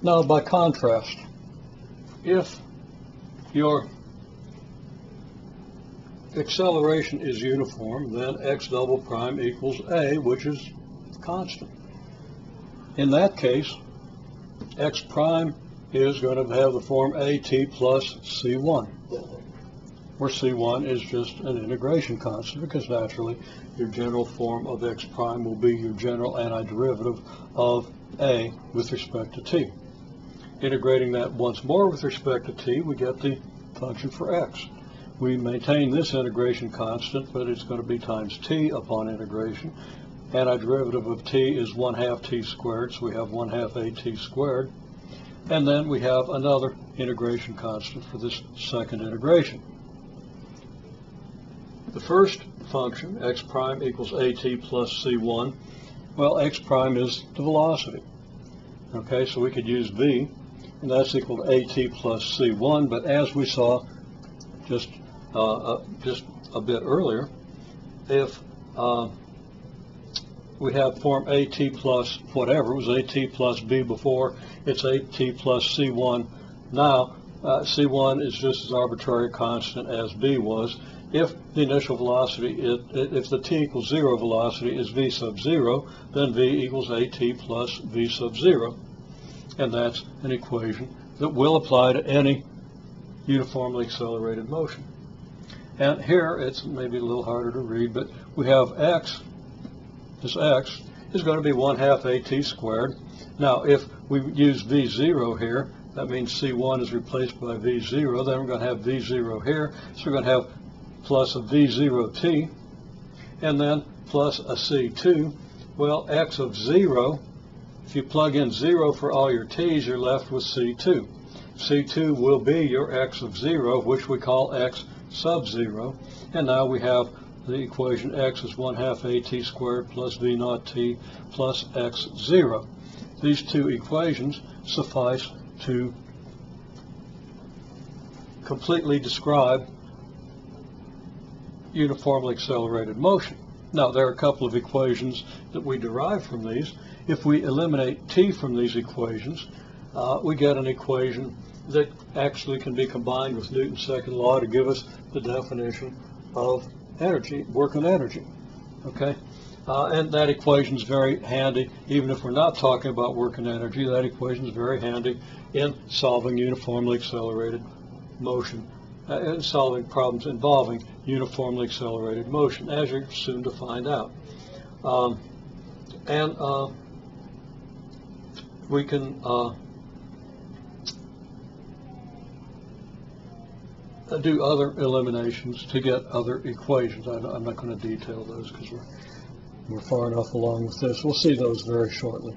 Now, by contrast, if your acceleration is uniform, then x double prime equals a, which is constant. In that case, x prime is going to have the form at plus c1, where c1 is just an integration constant, because naturally your general form of x prime will be your general antiderivative of a with respect to t. Integrating that once more with respect to t, we get the function for x. We maintain this integration constant, but it's going to be times t upon integration. Antiderivative of t is 1/2 t squared, so we have 1/2 at squared. And then we have another integration constant for this second integration. The first function, x prime equals at plus c1, well, x prime is the velocity. Okay, so we could use v, and that's equal to at plus c1, but as we saw just a bit earlier, if we have form at plus whatever, it was at plus b before, it's at plus c1 now. C1 is just as arbitrary constant as b was. If the initial velocity, if the t equals 0 velocity is v sub 0, then v equals at plus v sub 0. And that's an equation that will apply to any uniformly accelerated motion. And here it's maybe a little harder to read, but we have x, this x, is going to be 1/2 at squared. Now if we use v0 here, that means c1 is replaced by v0, then we're going to have v0 here, so we're going to have plus a v0t, and then plus a c2. Well, x of 0, if you plug in 0 for all your t's, you're left with c2. c2 will be your x of 0, which we call x sub 0, and now we have the equation x is 1/2 at squared plus v naught t plus x 0. These two equations suffice to completely describe uniformly accelerated motion. Now, there are a couple of equations that we derive from these. If we eliminate t from these equations, we get an equation that actually can be combined with Newton's second law to give us the definition of energy, work and energy. Okay? And that equation is very handy, even if we're not talking about work and energy. That equation is very handy in solving uniformly accelerated motion, in solving problems involving uniformly accelerated motion, as you're soon to find out. We can do other eliminations to get other equations. I'm not going to detail those because we're far enough along with this. We'll see those very shortly.